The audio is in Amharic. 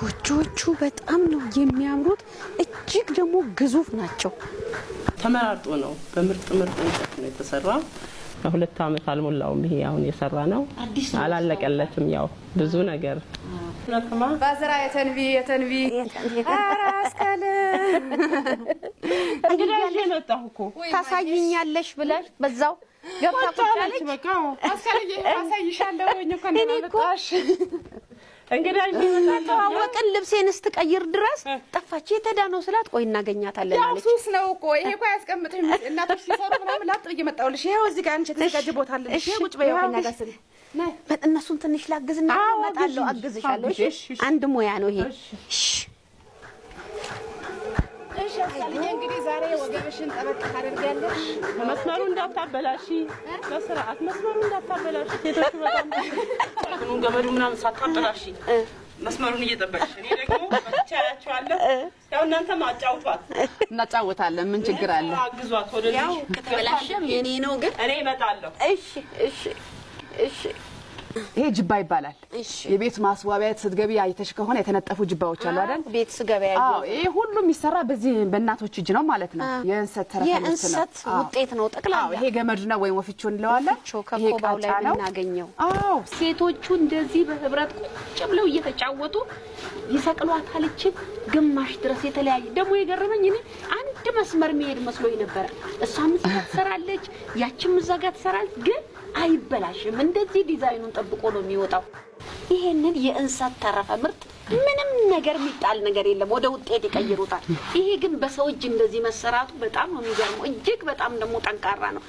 ጎጆቹ በጣም ነው የሚያምሩት እጅግ ደግሞ ግዙፍ ናቸው ተመራርጦ ነው በምርጥ እንጨት ነው የተሰራው ከሁለት አመት አልሞላውም ይሄ አሁን የሰራ ነው አላለቀለትም ያው ብዙ ነገር ባዝራ የተንቢ አራስከለ እንግዲህ የመጣሁ እኮ ታሳይኛለሽ ብለሽ በዛው ገብታ ቁጫለች በቃ አስከለኝ አሳይሻለሁ እኮ እንደመጣሽ እንግዲህ የመጣው አወቅን ልብሴን ስትቀይር ድረስ ጠፋች የተዳነው ስላት ቆይ እናገኛታለን አለች ያሱስ ነው እኮ ይሄ እኮ ያስቀምጥሽ እናቶች ሲሰሩ ምናምን ላጥ እየመጣውልሽ ይሄው እዚህ ጋር አንቺ ተዘጋጅ ቦታ አለሽ ይሄ ቁጭ በይው እናጋስን በእነሱን ትንሽ ላግዝና እመጣለሁ አግዝሻለሁ እሺ አንድ ሙያ ነው ይሄ እሺ አስከለኝ እንግዲህ ዛሬ ወገብሽን ጠበቅ ታደርጊያለሽ መስመሩ እንዳታበላሺ በስርዓት መስመሩ እንዳታበላሺ ሴቶች በጣም ገመዱ ምናምን ሳታበላሺ መስመሩን እየጠበቅሽ እኔ ደግሞ በቻያቸዋለሁ ያው እናንተ ማጫውቷት እናጫውታለን ምን ችግር አለ አግዟት ወደዚህ ያው ከተበላሸም የኔ ነው ግን እኔ እመጣለሁ እሺ ይሄ ጅባ ይባላል እሺ የቤት ማስዋቢያ ስትገቢ አይተሽ ከሆነ የተነጠፉ ጅባዎች አሉ አይደል ቤት ስገበያ አዎ ይሄ ሁሉ የሚሰራ በዚህ በእናቶች እጅ ነው ማለት ነው የእንሰት ተረፈ ነው የእንሰት ውጤት ነው ጠቅላላ አዎ ይሄ ገመድ ነው ወይ ወፍቾ እንለዋለን ይሄ ከኮባው ላይ እናገኘው አዎ ሴቶቹ እንደዚህ በህብረት ቁጭ ብለው እየተጫወቱ ይሰቅሏታል እቺ ግማሽ ድረስ የተለያየ ደግሞ የገረመኝ እኔ አንድ መስመር መሄድ መስሎኝ ነበር እሷም ትሰራለች ያቺም ዘጋ ትሰራለች ግን አይበላሽም እንደዚህ ዲዛይኑን ጠብቆ ነው የሚወጣው ይሄንን የእንሰት ተረፈ ምርት ምንም ነገር የሚጣል ነገር የለም ወደ ውጤት ይቀይሩታል ይሄ ግን በሰው እጅ እንደዚህ መሰራቱ በጣም ነው የሚገርመው እጅግ በጣም ደግሞ ጠንካራ ነው